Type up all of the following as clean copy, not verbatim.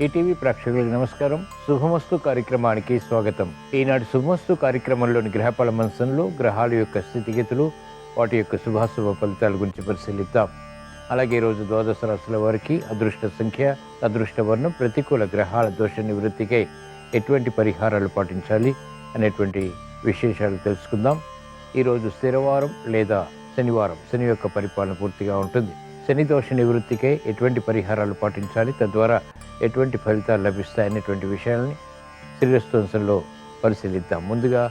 ETV ప్రేక్షకులకు నమస్కారం. శుభమస్తు కార్యక్రమానికి స్వాగతం. ఈనాటి శుభమస్తు కార్యక్రమంలోని గ్రహఫల మంచంలో గ్రహాల యొక్క స్థితిగతులు, వాటి యొక్క శుభాశుభ ఫలితాల గురించి పరిశీలిద్దాం. అలాగే ఈరోజు ద్వాదశ రాశుల వారికి అదృష్ట సంఖ్య, అదృష్ట వర్ణం, ప్రతికూల గ్రహాల దోష నివృత్తికై ఎటువంటి పరిహారాలు పాటించాలి అనేటువంటి విశేషాలు తెలుసుకుందాం. ఈరోజు స్థిరవారం లేదా శనివారం, శని యొక్క పరిపాలన పూర్తిగా ఉంటుంది. శని దోష నివృత్తికై ఎటువంటి పరిహారాలు పాటించాలి, తద్వారా ఎటువంటి ఫలితాలు లభిస్తాయనేటువంటి విషయాలని శ్రీరస్తు పరిశీలిద్దాం. ముందుగా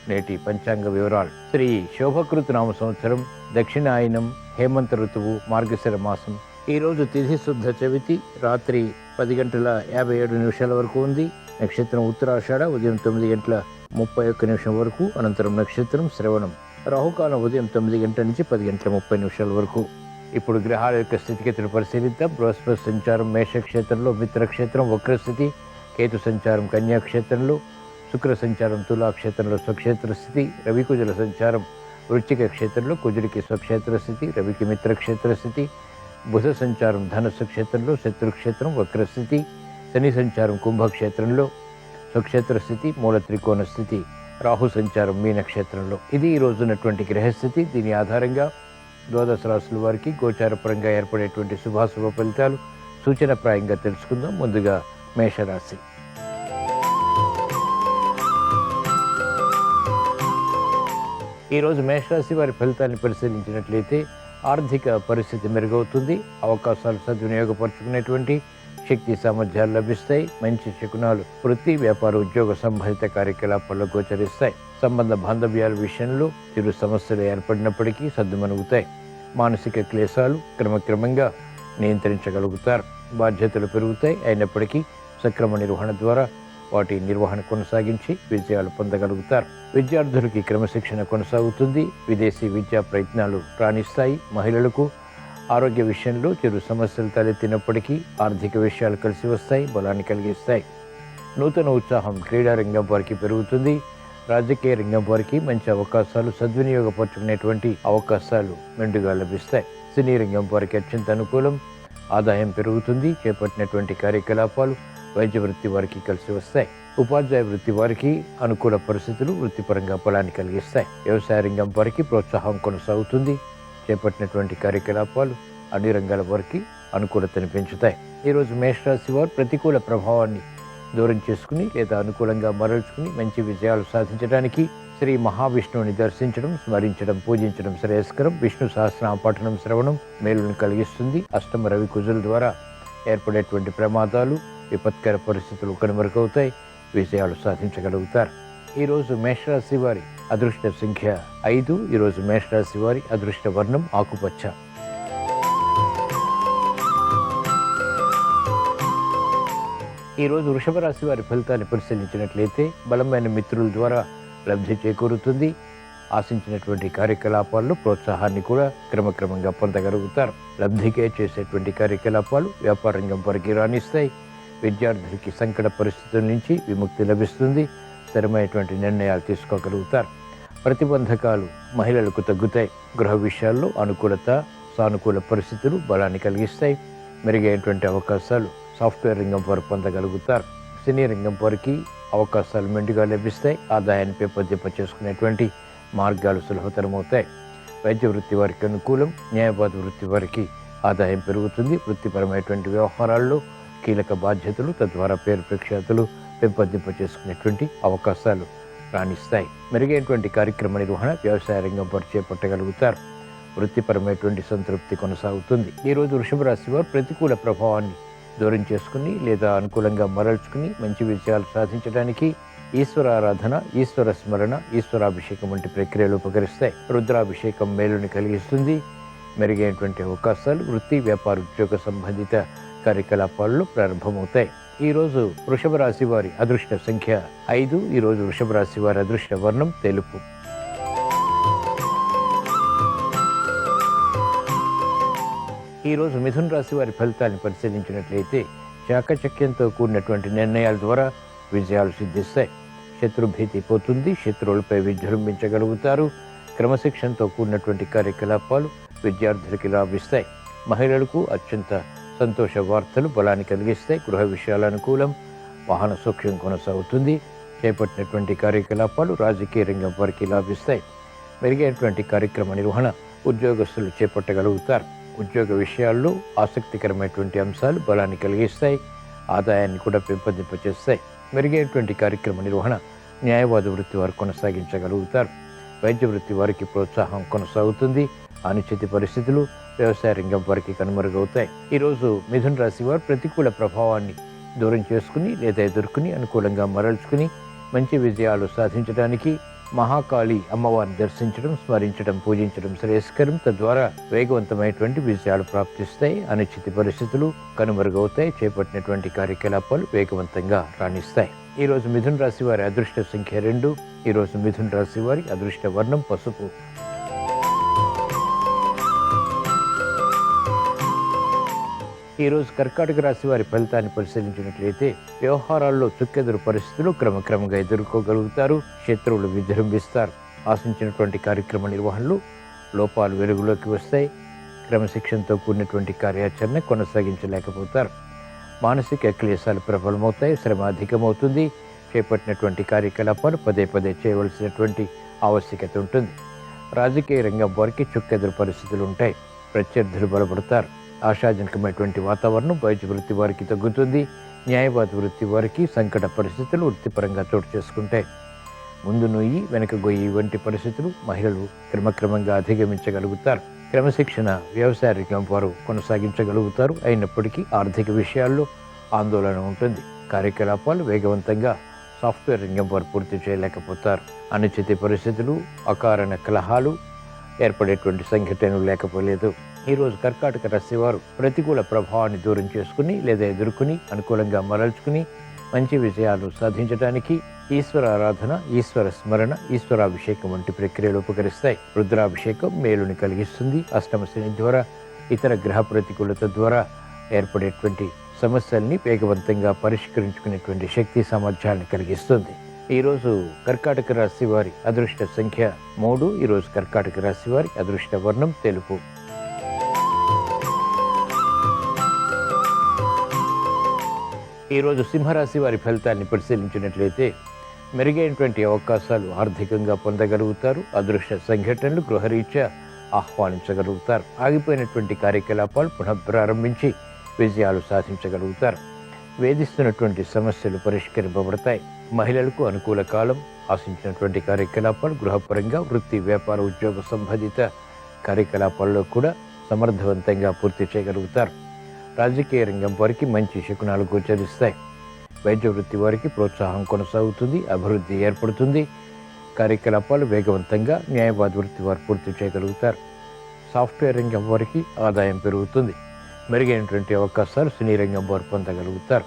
నేటి పంచాంగ వివరాలు. శ్రీ శోభకృతు నామ సంవత్సరం, దక్షిణాయనం, హేమంత ఋతువు, మార్గశిర మాసం. ఈరోజు తిథి శుద్ధ చవితి, రాత్రి 10:57 వరకు ఉంది. నక్షత్రం ఉత్తరాషాఢ, ఉదయం 9:31 వరకు. అనంతరం నక్షత్రం శ్రవణం. రాహుకాలం ఉదయం 9 గంటల నుంచి 10:30 వరకు. ఇప్పుడు గ్రహాల యొక్క స్థితిగతులు పరిశీలిద్దాం. బృహస్పతి సంచారం మేషక్షేత్రంలో, మిత్రక్షేత్రం వక్రస్థితి, కేతు సంచారం కన్యాక్షేత్రంలో, శుక్ర సంచారం తులాక్షేత్రంలో స్వక్షేత్ర స్థితి, రవికుజుల సంచారం వృశ్చిక క్షేత్రంలో, కుజుడికి స్వక్షేత్ర స్థితి, రవికి మిత్రక్షేత్ర స్థితి, బుధ సంచారం ధనుస్సు క్షేత్రంలో, శత్రుక్షేత్రం వక్రస్థితి, శని సంచారం కుంభక్షేత్రంలో స్వక్షేత్ర స్థితి, మూల త్రికోణ స్థితి, రాహు సంచారం మీనక్షేత్రంలో. ఇది ఈ రోజున్నటువంటి గ్రహస్థితి. దీని ఆధారంగా ద్వాదశ రాశుల వారికి గోచారపరంగా ఏర్పడేటువంటి శుభాశుభ ఫలితాలు సూచనప్రాయంగా తెలుసుకుందాం. ముందుగా మేషరాశి. ఈరోజు మేషరాశి వారి ఫలితాన్ని పరిశీలించినట్లయితే ఆర్థిక పరిస్థితి మెరుగవుతుంది. అవకాశాలు సద్వినియోగపరుచుకునేటువంటి శక్తి సామర్థ్యాలు లభిస్తాయి. మంచి శకునాలు వృత్తి, వ్యాపార, ఉద్యోగ సంబంధిత కార్యకలాపాల్లో గోచరిస్తాయి. సంబంధ బాంధవ్యాల విషయంలో చిరు సమస్యలు ఏర్పడినప్పటికీ సద్దుమణుగుతాయి. మానసిక క్లేశాలు క్రమక్రమంగా నియంత్రించగలుగుతారు. బాధ్యతలు పెరుగుతాయి. అయినప్పటికీ సక్రమ నిర్వహణ ద్వారా వాటి నిర్వహణ కొనసాగించి విజయాలు పొందగలుగుతారు. విద్యార్థులకి క్రమశిక్షణ కొనసాగుతుంది. విదేశీ విద్యా ప్రయత్నాలు రాణిస్తాయి. మహిళలకు ఆరోగ్య విషయంలో చిరు సమస్యలు తలెత్తినప్పటికీ ఆర్థిక విషయాలు కలిసి వస్తాయి, బలాన్ని కలిగిస్తాయి. నూతన ఉత్సాహం క్రీడారంగం వారికి పెరుగుతుంది. రాజకీయ రంగం వారికి మంచి అవకాశాలు సద్వినియోగపరుచుకునేటువంటి అవకాశాలు మెండుగా లభిస్తాయి. సినీ రంగం వారికి అత్యంత అనుకూలం. ఆదాయం పెరుగుతుంది. చేపట్టినటువంటి కార్యకలాపాలు వైద్య వృత్తి వారికి కలిసి వస్తాయి. ఉపాధ్యాయ వృత్తి వారికి అనుకూల పరిస్థితులు వృత్తిపరంగా బలాన్ని కలిగిస్తాయి. వ్యవసాయ రంగం వారికి ప్రోత్సాహం కొనసాగుతుంది. చేపట్టినటువంటి కార్యకలాపాలు అన్ని రంగాల వారికి అనుకూలతను పెంచుతాయి. ఈరోజు మేషరాశి వారు ప్రతికూల ప్రభావాన్ని దూరం చేసుకుని లేదా అనుకూలంగా మరల్చుకుని మంచి విజయాలు సాధించడానికి శ్రీ మహావిష్ణువుని దర్శించడం, స్మరించడం, పూజించడం శ్రేయస్కరం. విష్ణు సహస్రనామ పఠనం, శ్రవణం మేలును కలిగిస్తుంది. అష్టమ రవి కుజుల ద్వారా ఏర్పడేటువంటి ప్రమాదాలు, విపత్కర పరిస్థితులు కనుమరుగవుతాయి. విజయాలు సాధించగలుగుతారు. ఈరోజు మేషరాశి వారి అదృష్ట సంఖ్య 5. ఈరోజు మేషరాశి వారి అదృష్ట వర్ణం ఆకుపచ్చ. ఈరోజు వృషభ రాశి వారి ఫలితాన్ని పరిశీలించినట్లయితే బలమైన మిత్రుల ద్వారా లబ్ధి చేకూరుతుంది. ఆశించినటువంటి కార్యకలాపాల్లో ప్రోత్సాహాన్ని కూడా క్రమక్రమంగా పొందగలుగుతారు. లబ్ధికే చేసేటువంటి కార్యకలాపాలు వ్యాపార రంగం వారికి రాణిస్తాయి. విద్యార్థులకి సంకట పరిస్థితుల నుంచి విముక్తి లభిస్తుంది. స్థిరమైనటువంటి నిర్ణయాలు తీసుకోగలుగుతారు. ప్రతిబంధకాలు మహిళలకు తగ్గుతాయి. గృహ విషయాల్లో అనుకూలత, సానుకూల పరిస్థితులు బలాన్ని కలిగిస్తాయి. మెరుగైనటువంటి అవకాశాలు సాఫ్ట్వేర్ రంగం వారు పొందగలుగుతారు. సినీ రంగం వారికి అవకాశాలు మెండుగా లభిస్తాయి. ఆదాయాన్ని పెంపొందింప చేసుకునేటువంటి మార్గాలు సులభతరమవుతాయి. వైద్య వృత్తి వారికి అనుకూలం. న్యాయవాద వృత్తి వారికి ఆదాయం పెరుగుతుంది. వృత్తిపరమైనటువంటి వ్యవహారాల్లో కీలక బాధ్యతలు, తద్వారా పేరు ప్రఖ్యాతులు పెంపొందింప చేసుకునేటువంటి అవకాశాలు రాణిస్తాయి. మెరుగైనటువంటి కార్యక్రమ నిర్వహణ వ్యవసాయ రంగం వారు చేపట్టగలుగుతారు. వృత్తిపరమైనటువంటి సంతృప్తి కొనసాగుతుంది. ఈరోజు వృషభ రాశి వారు ప్రతికూల ప్రభావాన్ని దూరం చేసుకుని లేదా అనుకూలంగా మరల్చుకుని మంచి విజయాలు సాధించడానికి ఈశ్వర ఆరాధన, ఈశ్వర స్మరణ, ఈశ్వరాభిషేకం వంటి ప్రక్రియలు ఉపకరిస్తాయి. రుద్రాభిషేకం మేలుని కలిగిస్తుంది. మెరుగైనటువంటి అవకాశాలు వృత్తి, వ్యాపార, ఉద్యోగ సంబంధిత కార్యకలాపాల్లో ప్రారంభమవుతాయి. ఈరోజు వృషభ రాశి వారి అదృష్ట సంఖ్య 5. ఈరోజు వృషభ రాశి వారి అదృష్ట వర్ణం తెలుపు. ఈరోజు మిథున రాశి వారి ఫలితాన్ని పరిశీలించినట్లయితే చాకచక్యంతో కూడినటువంటి నిర్ణయాల ద్వారా విజయాలు సిద్ధిస్తాయి. శత్రుభీతి పోతుంది. శత్రువులపై విజృంభించగలుగుతారు. క్రమశిక్షణతో కూడినటువంటి కార్యకలాపాలు విద్యార్థులకి లాభిస్తాయి. మహిళలకు అత్యంత సంతోష వార్తలు బలాన్ని కలిగిస్తాయి. గృహ విషయాల అనుకూలం, వాహన సౌఖ్యం కొనసాగుతుంది. చేపట్టినటువంటి కార్యకలాపాలు రాజకీయ రంగం వారికి లాభిస్తాయి. మెరుగైనటువంటి కార్యక్రమ నిర్వహణ ఉద్యోగస్తులు చేపట్టగలుగుతారు. ఉద్యోగ విషయాల్లో ఆసక్తికరమైనటువంటి అంశాలు బలాన్ని కలిగిస్తాయి, ఆదాయాన్ని కూడా పెంపొందింపచేస్తాయి. మెరుగైనటువంటి కార్యక్రమ నిర్వహణ న్యాయవాద వృత్తి వారు కొనసాగించగలుగుతారు. వైద్య వృత్తి వారికి ప్రోత్సాహం కొనసాగుతుంది. అనిశ్చిత పరిస్థితులు వ్యవసాయ రంగం వారికి కనుమరుగవుతాయి. ఈరోజు మిథున రాశి వారు ప్రతికూల ప్రభావాన్ని దూరం చేసుకుని లేదా ఎదుర్కొని అనుకూలంగా మరల్చుకుని మంచి విజయాలు సాధించడానికి మహాకాళి అమ్మవారిని దర్శించడం, స్మరించడం, పూజించడం శ్రేయస్కరం. తద్వారా వేగవంతమైనటువంటి విజయాలు ప్రాప్తిస్తాయి. అనిశ్చిత పరిస్థితులు కనుమరుగవుతాయి. చేపట్టినటువంటి కార్యకలాపాలు వేగవంతంగా రాణిస్తాయి. ఈరోజు మిథున రాశి వారి అదృష్ట సంఖ్య 2. ఈరోజు మిథున రాశి వారి అదృష్ట వర్ణం పసుపు. ఈరోజు కర్కాటక రాశి వారి ఫలితాన్ని పరిశీలించినట్లయితే వ్యవహారాల్లో చుక్కెదురు పరిస్థితులు క్రమక్రమంగా ఎదుర్కోగలుగుతారు. శత్రువులు విజృంభిస్తారు. ఆశించినటువంటి కార్యక్రమ నిర్వహణలు లోపాలు వెలుగులోకి వస్తాయి. క్రమశిక్షణతో కూడినటువంటి కార్యాచరణ కొనసాగించలేకపోతారు. మానసిక క్లేశాలు ప్రబలమవుతాయి. శ్రమ అధికమవుతుంది. చేపట్టినటువంటి కార్యకలాపాలు పదే పదే చేయవలసినటువంటి ఆవశ్యకత ఉంటుంది. రాజకీయ రంగం వారికి చుక్కెదురు పరిస్థితులు ఉంటాయి. ప్రత్యర్థులు బలపడతారు. ఆశాజనకమైనటువంటి వాతావరణం వైద్య వృత్తి వారికి తగ్గుతుంది. న్యాయవాద వృత్తి వారికి సంకట పరిస్థితులు వృత్తిపరంగా చోటు చేసుకుంటాయి. ముందు నొయ్యి వెనక గొయ్యి వంటి పరిస్థితులు మహిళలు క్రమక్రమంగా అధిగమించగలుగుతారు. క్రమశిక్షణ వ్యవసాయ రంగం వారు కొనసాగించగలుగుతారు. అయినప్పటికీ ఆర్థిక విషయాల్లో ఆందోళన ఉంటుంది. కార్యకలాపాలు వేగవంతంగా సాఫ్ట్వేర్ రంగం వారు పూర్తి చేయలేకపోతారు. అనిశ్చిత పరిస్థితులు, అకారణ కలహాలు ఏర్పడేటువంటి సంఘటనలు లేకపోలేదు. ఈరోజు కర్కాటక రాశి వారు ప్రతికూల ప్రభావాన్ని దూరం చేసుకుని లేదా ఎదుర్కొని అనుకూలంగా మరల్చుకుని మంచి విజయాలు సాధించడానికి ఈశ్వర ఆరాధన, ఈశ్వర స్మరణ, ఈశ్వరాభిషేకం వంటి ప్రక్రియలు ఉపకరిస్తాయి. రుద్రాభిషేకం మేలుని కలిగిస్తుంది. అష్టమ శని ద్వారా, ఇతర గ్రహ ప్రతికూలత ద్వారా ఏర్పడేటువంటి సమస్యల్ని వేగవంతంగా పరిష్కరించుకునేటువంటి శక్తి సామర్థ్యాన్ని కలిగిస్తుంది. ఈరోజు కర్కాటక రాశి వారి అదృష్ట సంఖ్య 3. ఈరోజు కర్కాటక రాశి వారి అదృష్ట వర్ణం తెలుపు. ఈరోజు సింహరాశి వారి ఫలితాన్ని పరిశీలించినట్లయితే మెరుగైనటువంటి అవకాశాలు ఆర్థికంగా పొందగలుగుతారు. అదృష్ట సంఘటనలు గృహరీత్యా ఆహ్వానించగలుగుతారు. ఆగిపోయినటువంటి కార్యకలాపాలు పునఃప్రారంభించి విజయాలు సాధించగలుగుతారు. వేధిస్తున్నటువంటి సమస్యలు పరిష్కరింపబడతాయి. మహిళలకు అనుకూల కాలం. ఆశించినటువంటి కార్యకలాపాలు గృహపరంగా, వృత్తి, వ్యాపార, ఉద్యోగ సంబంధిత కార్యకలాపాల్లో కూడా సమర్థవంతంగా పూర్తి చేయగలుగుతారు. రాజకీయ రంగం వారికి మంచి శకునాలు గోచరిస్తాయి. వైద్య వృత్తి వారికి ప్రోత్సాహం కొనసాగుతుంది. అభివృద్ధి ఏర్పడుతుంది. కార్యకలాపాలు వేగవంతంగా న్యాయవాద వృత్తి వారు పూర్తి చేయగలుగుతారు. సాఫ్ట్వేర్ రంగం వారికి ఆదాయం పెరుగుతుంది. మెరుగైనటువంటి అవకాశాలు సినీ రంగం వారు పొందగలుగుతారు.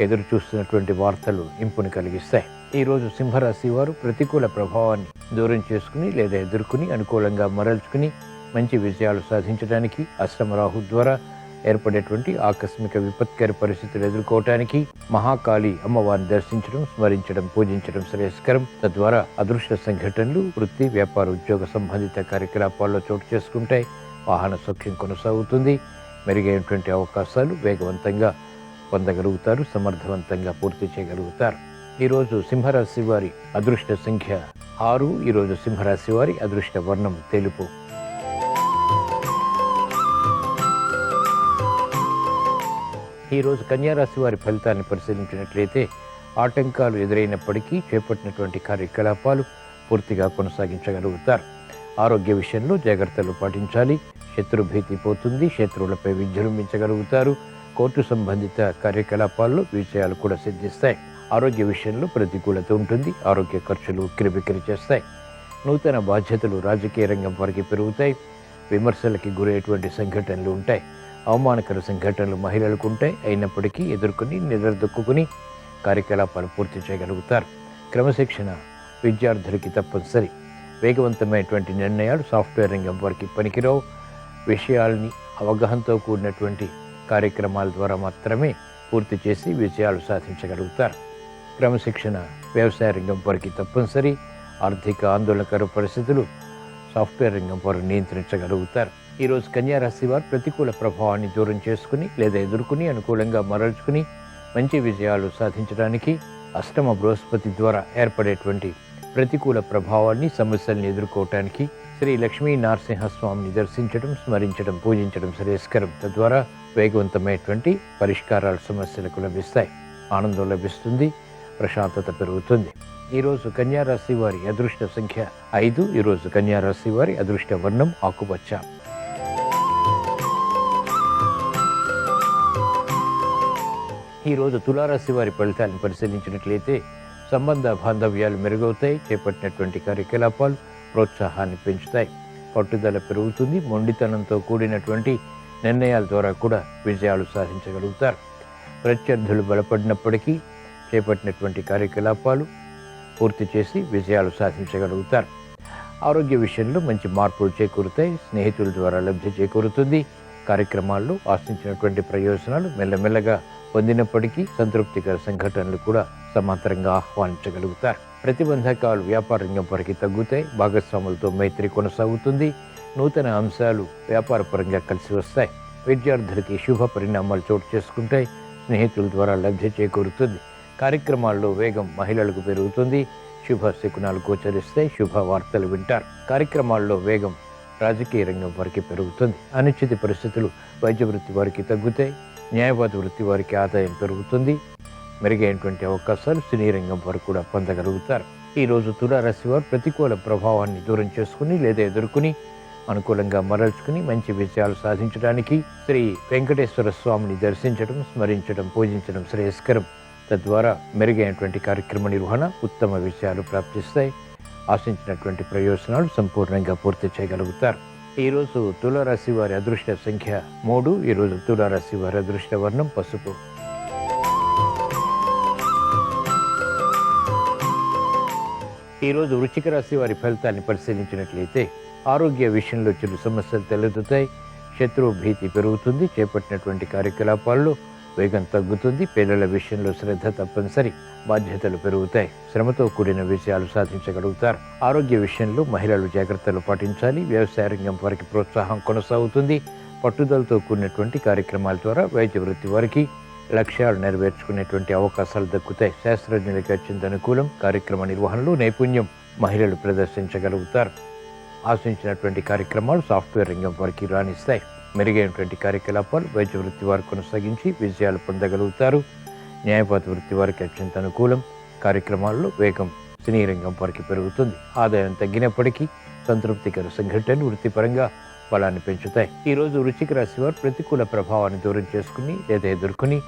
ఎదురు చూస్తున్నటువంటి వార్తలు ఇంపుని కలిగిస్తాయి. ఈరోజు సింహరాశి వారు ప్రతికూల ప్రభావాన్ని దూరం చేసుకుని లేదా ఎదుర్కొని అనుకూలంగా మరల్చుకుని మంచి విజయాలు సాధించడానికి అష్టమ రాహు ద్వారా ఏర్పడేటువంటి ఆకస్మిక విపత్కర పరిస్థితులు ఎదుర్కోవటానికి మహాకాళి అమ్మవారిని దర్శించడం, స్మరించడం, పూజించడం శ్రేయస్కరం. తద్వారా అదృష్ట సంఘటనలు వృత్తి, వ్యాపార, ఉద్యోగ సంబంధిత కార్యకలాపాల్లో చోటు చేసుకుంటాయి. వాహన సౌఖ్యం కొనసాగుతుంది. మెరుగైనటువంటి అవకాశాలు వేగవంతంగా పొందగలుగుతారు. సమర్థవంతంగా పూర్తి చేయగలుగుతారు. ఈరోజు సింహరాశి వారి అదృష్ట సంఖ్య 6. ఈరోజు సింహరాశి వారి అదృష్ట వర్ణం తెలుపు. ఈరోజు కన్యారాశి వారి ఫలితాన్ని పరిశీలించినట్లయితే ఆటంకాలు ఎదురైనప్పటికీ చేపట్టినటువంటి కార్యకలాపాలు పూర్తిగా కొనసాగించగలుగుతారు. ఆరోగ్య విషయంలో జాగ్రత్తలు పాటించాలి. శత్రుభీతి పోతుంది. శత్రువులపై విజృంభించగలుగుతారు. కోర్టు సంబంధిత కార్యకలాపాల్లో విజయాలు కూడా సిద్ధిస్తాయి. ఆరోగ్య విషయంలో ప్రతికూలత ఉంటుంది. ఆరోగ్య ఖర్చులు ఉక్కిరిబిక్కిరి చేస్తాయి. నూతన బాధ్యతలు రాజకీయ రంగం వారికి పెరుగుతాయి. విమర్శలకి గురయ్యేటువంటి సంఘటనలు ఉంటాయి. అవమానకర సంఘటనలు మహిళలకు ఉంటాయి. అయినప్పటికీ ఎదుర్కొని నిలదొక్కుని కార్యకలాపాలు పూర్తి చేయగలుగుతారు. క్రమశిక్షణ విద్యార్థులకి తప్పనిసరి. వేగవంతమైనటువంటి నిర్ణయాలు సాఫ్ట్వేర్ రంగం వారికి పనికిరావు. విషయాల్ని అవగాహనతో కూడినటువంటి కార్యక్రమాల ద్వారా మాత్రమే పూర్తి చేసి విజయాలు సాధించగలుగుతారు. క్రమశిక్షణ వ్యవసాయ రంగం వారికి తప్పనిసరి. ఆర్థిక ఆందోళనకర పరిస్థితులు సాఫ్ట్వేర్ రంగం వారు నియంత్రించగలుగుతారు. ఈరోజు కన్యా రాశి వారు ప్రతికూల ప్రభావాన్ని దూరం చేసుకుని లేదా ఎదుర్కొని అనుకూలంగా మరల్చుకుని మంచి విజయాలు సాధించడానికి అష్టమ బృహస్పతి ద్వారా ఏర్పడేటువంటి ప్రతికూల ప్రభావాన్ని సమస్యల్ని ఎదుర్కోవటానికి శ్రీ లక్ష్మీ నరసింహస్వామిని దర్శించడం, స్మరించడం, పూజించడం శ్రేయస్కరం. తద్వారా వేగవంతమైనటువంటి పరిష్కారాలు సమస్యలకు లభిస్తాయి, ఆనందం లభిస్తుంది, ప్రశాంతత పెరుగుతుంది. ఈరోజు కన్యా రాశి వారి అదృష్ట సంఖ్య 5. ఈరోజు కన్యా రాశి వారి అదృష్ట వర్ణం ఆకుపచ్చ. ఈరోజు తులారాశి వారి ఫలితాలను పరిశీలించినట్లయితే సంబంధ బాంధవ్యాలు మెరుగవుతాయి, చేపట్టినటువంటి కార్యకలాపాలు ప్రోత్సాహాన్ని పెంచుతాయి, పట్టుదల పెరుగుతుంది, మొండితనంతో కూడినటువంటి నిర్ణయాల ద్వారా కూడా విజయాలు సాధించగలుగుతారు. ప్రత్యర్థులు బలపడినప్పటికీ చేపట్టినటువంటి కార్యకలాపాలు పూర్తి చేసి విజయాలు సాధించగలుగుతారు. ఆరోగ్య విషయంలో మంచి మార్పులు చేకూరుతాయి, స్నేహితుల ద్వారా లబ్ధి చేకూరుతుంది. కార్యక్రమాల్లో ఆశించినటువంటి ప్రయోజనాలు మెల్లమెల్లగా పొందినప్పటికీ సంతృప్తికర సంఘటనలు కూడా సమాంతరంగా ఆహ్వానించగలుగుతారు. ప్రతిబంధకాలు వ్యాపార రంగం వరకు తగ్గుతాయి, భాగస్వాములతో మైత్రి కొనసాగుతుంది, నూతన అంశాలు వ్యాపారపరంగా కలిసి వస్తాయి. విద్యార్థులకి శుభ పరిణామాలు చోటు చేసుకుంటాయి, స్నేహితుల ద్వారా లబ్ధి చేకూరుతుంది. కార్యక్రమాల్లో వేగం మహిళలకు పెరుగుతుంది, శుభ శకునాలు గోచరిస్తాయి, శుభ వార్తలు వింటారు. కార్యక్రమాల్లో వేగం రాజకీయ రంగం వరకు పెరుగుతుంది. అనిశ్చిత పరిస్థితులు వైద్య వృత్తి వారికి తగ్గుతాయి, న్యాయవాద వృత్తి వారికి ఆదాయం పెరుగుతుంది, మెరుగైనటువంటి అవకాశాలు సినీ రంగం వారు కూడా పొందగలుగుతారు. ఈరోజు తులారాశి వారు ప్రతికూల ప్రభావాన్ని దూరం చేసుకుని లేదా ఎదుర్కొని అనుకూలంగా మరల్చుకుని మంచి విజయాలు సాధించడానికి శ్రీ వెంకటేశ్వర స్వామిని దర్శించడం, స్మరించడం, పూజించడం శ్రేయస్కరం. తద్వారా మెరుగైనటువంటి కార్యక్రమ నిర్వహణ, ఉత్తమ విజయాలు ప్రాప్తిస్తాయి, ఆశించినటువంటి ప్రయోజనాలు సంపూర్ణంగా పూర్తి చేయగలుగుతారు. ఈరోజు తులారాశి వారి అదృష్ట సంఖ్య 3. ఈరోజు తులారాశి వారి అదృష్ట వర్ణం పసుపు. ఈరోజు వృశ్చిక రాశి వారి ఫలితాన్ని పరిశీలించినట్లయితే ఆరోగ్య విషయంలో చిరు సమస్యలు తలెత్తుతాయి, శత్రువు భీతి పెరుగుతుంది, చేపట్టినటువంటి కార్యకలాపాల్లో వేగం తగ్గుతుంది, పిల్లల విషయంలో శ్రద్ధ తప్పనిసరి, బాధ్యతలు పెరుగుతాయి, శ్రమతో కూడిన విజయాలు సాధించగలుగుతారు. ఆరోగ్య విషయంలో మహిళలు జాగ్రత్తలు పాటించాలి, వ్యవసాయ రంగం వారికి ప్రోత్సాహం కొనసాగుతుంది, పట్టుదలతో కూడినటువంటి కార్యక్రమాల ద్వారా వైద్య వృత్తి వారికి లక్ష్యాలు నెరవేర్చుకునేటువంటి అవకాశాలు దక్కుతాయి. శాస్త్రజ్ఞులకి అత్యంత అనుకూలం, కార్యక్రమ నిర్వహణలో నైపుణ్యం మహిళలు ప్రదర్శించగలుగుతారు. ఆశించినటువంటి కార్యక్రమాలు సాఫ్ట్వేర్ రంగం వారికి రాణిస్తాయి, మెరుగైనటువంటి కార్యకలాపాలు వైద్య వృత్తి వారు కొనసాగించి విజయాలు పొందగలుగుతారు. న్యాయవాద వృత్తి వారికి అత్యంత అనుకూలం, కార్యక్రమాల్లో వేగం సినీ రంగం వారికి పెరుగుతుంది, ఆదాయం తగ్గినప్పటికీ సంతృప్తికర సంఘటనలు వృత్తిపరంగా బలాన్ని పెంచుతాయి. ఈరోజు వృశ్చిక రాశి వారు ప్రతికూల ప్రభావాన్ని దూరం చేసుకుని లేదా ఎదుర్కొని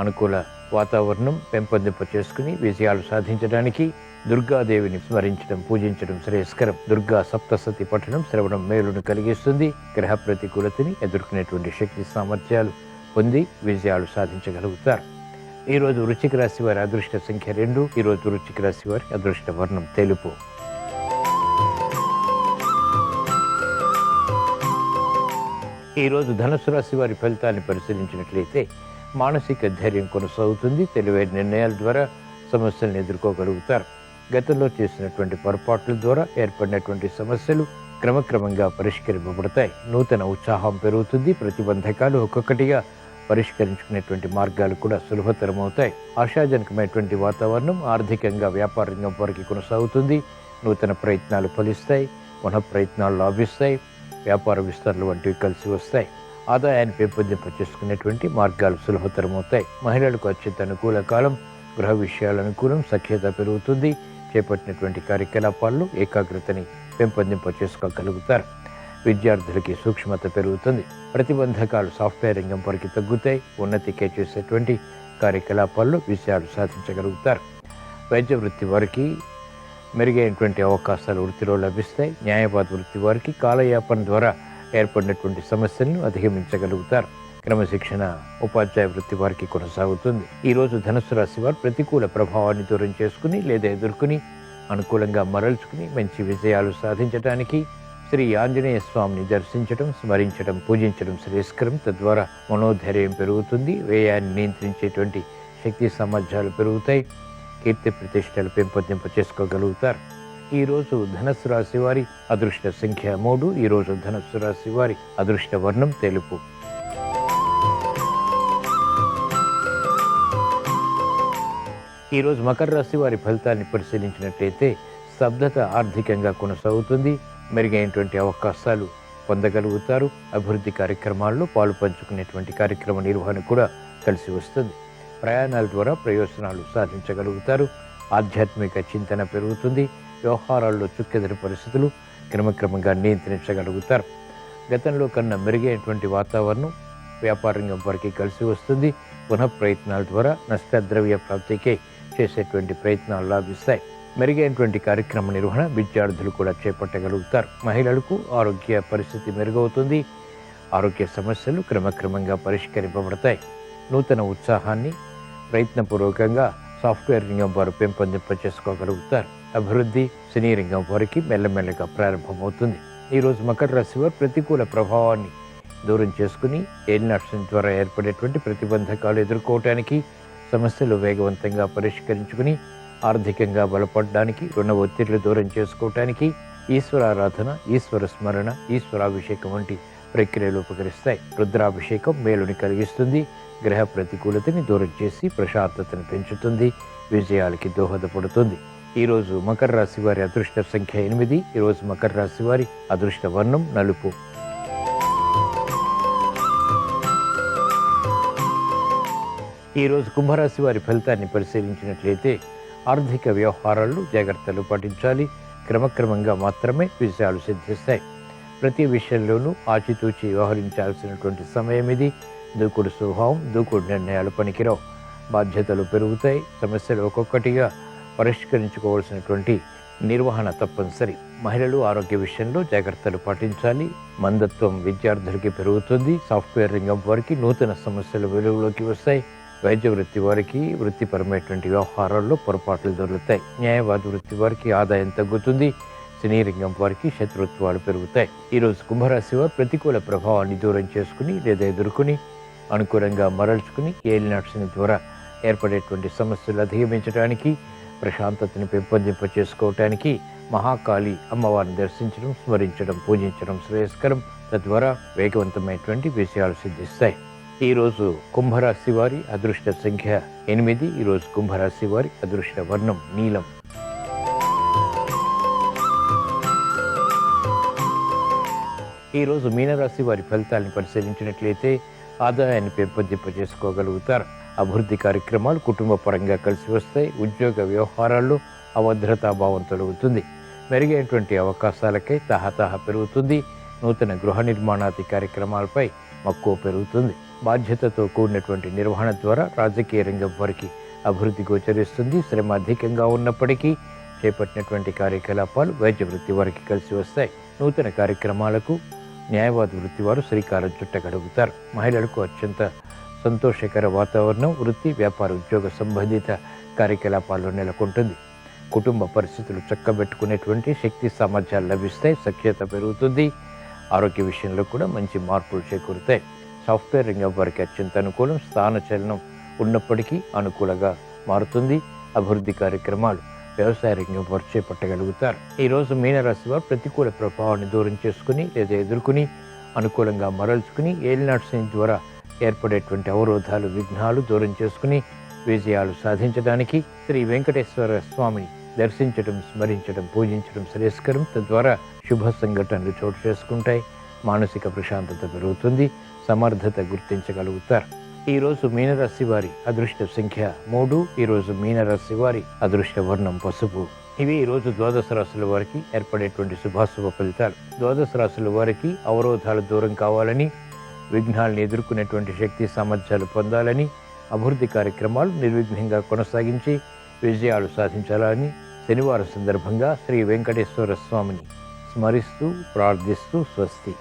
అనుకూల వాతావరణం పెంపొందింప చేసుకుని విజయాలు సాధించడానికి దుర్గాదేవిని స్మరించడం, పూజించడం శ్రేయస్కరం. దుర్గా సప్తసతి పఠనం శ్రవణం మేలును కలిగిస్తుంది, గ్రహ ప్రతికూలతని ఎదుర్కొనేటువంటి శక్తి సామర్థ్యాలు పొంది విజయాలు సాధించగలుగుతారు. ఈరోజు వృశ్చిక రాశి వారి అదృష్ట సంఖ్య 2. ఈరోజు వృశ్చిక రాశి వారి అదృష్ట వర్ణం తెలుపు. ఈరోజు ధనుసు రాశి వారి ఫలితాన్ని పరిశీలించినట్లయితే మానసిక ధైర్యం కొనసాగుతుంది, తెలివైన నిర్ణయాల ద్వారా సమస్యలను ఎదుర్కోగలుగుతారు. గతంలో చేసినటువంటి పొరపాట్ల ద్వారా ఏర్పడినటువంటి సమస్యలు క్రమక్రమంగా పరిష్కరింపబడతాయి, నూతన ఉత్సాహం పెరుగుతుంది, ప్రతిబంధకాలు ఒక్కొక్కటిగా పరిష్కరించుకునేటువంటి మార్గాలు కూడా సులభతరమవుతాయి. ఆశాజనకమైనటువంటి వాతావరణం ఆర్థికంగా వ్యాపార రంగం వరకు కొనసాగుతుంది, నూతన ప్రయత్నాలు ఫలిస్తాయి, పునః ప్రయత్నాలు లాభిస్తాయి, వ్యాపార విస్తరణలు వంటివి కలిసి వస్తాయి, ఆదాయాన్ని పెంపొందింప చేసుకునేటువంటి మార్గాలు సులభతరమవుతాయి. మహిళలకు అత్యంత అనుకూల కాలం, గృహ విషయాల అనుకూలం, సఖ్యత పెరుగుతుంది, చేపట్టినటువంటి కార్యకలాపాల్లో ఏకాగ్రతని పెంపొందింప చేసుకోగలుగుతారు. విద్యార్థులకి సూక్ష్మత పెరుగుతుంది, ప్రతిబంధకాలు సాఫ్ట్వేర్ రంగం వరకు తగ్గుతాయి, ఉన్నతికే చేసేటువంటి కార్యకలాపాల్లో విజయాలు సాధించగలుగుతారు. వైద్య వృత్తి వారికి మెరుగైనటువంటి అవకాశాలు వృత్తిలో లభిస్తాయి, న్యాయవాద వృత్తి వారికి కాలయాపన ద్వారా ఏర్పడినటువంటి సమస్యలను అధిగమించగలుగుతారు. క్రమశిక్షణ ఉపాధ్యాయ వృత్తి వారికి కొనసాగుతుంది. ఈరోజు ధనుసు రాశి వారు ప్రతికూల ప్రభావాన్ని దూరం చేసుకుని లేదా ఎదుర్కొని అనుకూలంగా మరల్చుకుని మంచి విజయాలు సాధించడానికి శ్రీ ఆంజనేయ స్వామిని దర్శించడం, స్మరించడం, పూజించడం శ్రేయస్కరం. తద్వారా మనోధైర్యం పెరుగుతుంది, వ్యయాన్ని నియంత్రించేటువంటి శక్తి సామర్థ్యాలు పెరుగుతాయి, కీర్తి ప్రతిష్టలు పెంపొందింప చేసుకోగలుగుతారు. ఈరోజు ధనస్సు రాశి వారి అదృష్ట సంఖ్య 3. ఈరోజు ధనస్సు రాశి వారి అదృష్ట వర్ణం తెలుపు. ఈరోజు మకర రాశి వారి ఫలితాన్ని పరిశీలించినట్లయితే స్తబ్దత ఆర్థికంగా కొనసాగుతుంది. మెరుగైనటువంటి అవకాశాలు పొందగలుగుతారు. అభివృద్ధి కార్యక్రమాల్లో పాలు పంచుకునేటువంటి కార్యక్రమ నిర్వహణ కూడా కలిసి వస్తుంది. ప్రయాణాల ద్వారా ప్రయోజనాలు సాధించగలుగుతారు. ఆధ్యాత్మిక చింతన పెరుగుతుంది. వ్యవహారాల్లో చుక్కెదురు పరిస్థితులు క్రమక్రమంగా నియంత్రించగలుగుతారు. గతంలో కన్నా మెరుగైనటువంటి వాతావరణం వ్యాపార రంగం వారికి కలిసి వస్తుంది. పునః ప్రయత్నాల ద్వారా నష్టద్రవ్య ప్రాప్తికి చేసేటువంటి ప్రయత్నాలు లాభిస్తాయి. మెరుగైనటువంటి కార్యక్రమ నిర్వహణ విద్యార్థులు కూడా చేపట్టగలుగుతారు. మహిళలకు ఆరోగ్య పరిస్థితి మెరుగవుతుంది. ఆరోగ్య సమస్యలు క్రమక్రమంగా పరిష్కరింపబడతాయి. నూతన ఉత్సాహాన్ని ప్రయత్నపూర్వకంగా సాఫ్ట్వేర్ రంగం వారు పెంపొందింప చేసుకోగలుగుతారు. అభివృద్ధి సినీ రంగం వారికి మెల్లమెల్లగా ప్రారంభమవుతుంది. ఈరోజు మకర రాశి వారు ప్రతికూల ప్రభావాన్ని దూరం చేసుకుని ఏలినాటి ద్వారా ఏర్పడేటువంటి ప్రతిబంధకాలు ఎదుర్కోవటానికి, సమస్యలు వేగవంతంగా పరిష్కరించుకుని ఆర్థికంగా బలపడడానికి, రుణ ఒత్తిళ్లు దూరం చేసుకోవటానికి ఈశ్వరారాధన, ఈశ్వర స్మరణ, ఈశ్వరాభిషేకం వంటి ప్రక్రియలు ఉపకరిస్తాయి. రుద్రాభిషేకం మేలుని కలిగిస్తుంది. గ్రహ ప్రతికూలతని దూరం చేసి ప్రశాంతతను పెంచుతుంది. విజయాలకి దోహదపడుతుంది. ఈరోజు మకర రాశి వారి అదృష్ట సంఖ్య 8. ఈరోజు మకర రాశి వారి అదృష్ట వర్ణం నలుపు. ఈరోజు కుంభరాశి వారి ఫలితాన్ని పరిశీలించినట్లయితే ఆర్థిక వ్యవహారాల్లో జాగ్రత్తలు పాటించాలి. క్రమక్రమంగా మాత్రమే విజయాలు సిద్ధిస్తాయి. ప్రతి విషయంలోనూ ఆచితూచి వ్యవహరించాల్సినటువంటి సమయం ఇది. దూకుడు స్వభావం, దూకుడు నిర్ణయాలు పనికిరావు. బాధ్యతలు పెరుగుతాయి. సమస్యలు ఒక్కొక్కటిగా పరిష్కరించుకోవాల్సినటువంటి నిర్వహణ తప్పనిసరి. మహిళలు ఆరోగ్య విషయంలో జాగ్రత్తలు పాటించాలి. మందత్వం విద్యార్థులకి పెరుగుతుంది. సాఫ్ట్వేర్ రంగం వారికి నూతన సమస్యలు వెలుగులోకి వస్తాయి. వైద్య వృత్తి వారికి వృత్తిపరమైనటువంటి వ్యవహారాల్లో పొరపాట్లు దొరుకుతాయి. న్యాయవాది వృత్తి వారికి ఆదాయం తగ్గుతుంది. సినీ రంగం వారికి శత్రుత్వాలు పెరుగుతాయి. ఈరోజు కుంభరాశి వారు ప్రతికూల ప్రభావాన్ని దూరం చేసుకుని లేదా ఎదుర్కొని అనుకూలంగా మరల్చుకుని ఏలినాటి శని ద్వారా ఏర్పడేటువంటి సమస్యలు అధిగమించడానికి, ప్రశాంతతని పెంపొందింప చేసుకోవటానికి మహాకాళి అమ్మవారిని దర్శించడం, స్మరించడం, పూజించడం శ్రేయస్కరం. తద్వారా వేగవంతమైనటువంటి విషయాలు సిద్ధిస్తాయి. ఈరోజు కుంభరాశి వారి అదృష్ట సంఖ్య 8. ఈరోజు కుంభరాశి వారి అదృష్ట వర్ణం నీలం. ఈరోజు మీనరాశి వారి ఫలితాలను పరిశీలించినట్లయితే ఆదాయాన్ని పెంపొందింప చేసుకోగలుగుతారు. అభివృద్ధి కార్యక్రమాలు కుటుంబ పరంగా కలిసి వస్తాయి. ఉద్యోగ వ్యవహారాల్లో అభద్రతాభావం తొలగుతుంది. మెరుగైనటువంటి అవకాశాలకై తహతహ పెరుగుతుంది. నూతన గృహ నిర్మాణాది కార్యక్రమాలపై మక్కువ పెరుగుతుంది. బాధ్యతతో కూడినటువంటి నిర్వహణ ద్వారా రాజకీయ రంగం వారికి అభివృద్ధి గోచరిస్తుంది. శ్రమ అధికంగా ఉన్నప్పటికీ చేపట్టినటువంటి కార్యకలాపాలు వైద్య వృత్తి వారికి కలిసి వస్తాయి. నూతన కార్యక్రమాలకు న్యాయవాది వృత్తి వారు శ్రీకారం చుట్టగలుగుతారు. మహిళలకు అత్యంత సంతోషకర వాతావరణం వృత్తి, వ్యాపార, ఉద్యోగ సంబంధిత కార్యకలాపాల్లో నెలకొంటుంది. కుటుంబ పరిస్థితులు చక్కబెట్టుకునేటువంటి శక్తి సామర్థ్యాలు లభిస్తాయి. సఖ్యత పెరుగుతుంది. ఆరోగ్య విషయంలో కూడా మంచి మార్పులు చేకూరుతాయి. సాఫ్ట్వేర్ రంగం వారికి అత్యంత అనుకూలం. స్థాన చలనం ఉన్నప్పటికీ అనుకూలంగా మారుతుంది. అభివృద్ధి కార్యక్రమాలు వ్యవసాయ రంగం వారు చేపట్టగలుగుతారు. ఈరోజు మీనరాశి వారు ప్రతికూల ప్రభావాన్ని దూరం చేసుకుని లేదా ఎదుర్కొని అనుకూలంగా మరల్చుకుని ఏలినాటి శని ద్వారా ఏర్పడేటువంటి అవరోధాలు, విఘ్నాలు దూరం చేసుకుని విజయాలు సాధించడానికి శ్రీ వెంకటేశ్వర స్వామిని దర్శించడం, స్మరించడం, పూజించడం శ్రేయస్కరం. తద్వారా శుభ సంఘటనలు చోటు చేసుకుంటాయి. మానసిక ప్రశాంతత పెరుగుతుంది. సమర్థత గుర్తించగలుగుతారు. ఈరోజు మీనరాశి వారి అదృష్ట సంఖ్య 3. ఈరోజు మీనరాశి వారి అదృష్ట వర్ణం పసుపు. ఇవి ఈరోజు ద్వాదశ రాశుల వారికి ఏర్పడేటువంటి శుభాశుభ ఫలితాలు. ద్వాదశ రాశుల వారికి అవరోధాలు దూరం కావాలని, విఘ్నాలను ఎదుర్కొనేటువంటి శక్తి సామర్థ్యాలు పొందాలని, అభివృద్ధి కార్యక్రమాలు నిర్విఘ్నంగా కొనసాగించి విజయాలు సాధించాలని శనివారం సందర్భంగా శ్రీ వెంకటేశ్వర స్వామిని స్మరిస్తూ ప్రార్థిస్తూ స్వస్తి.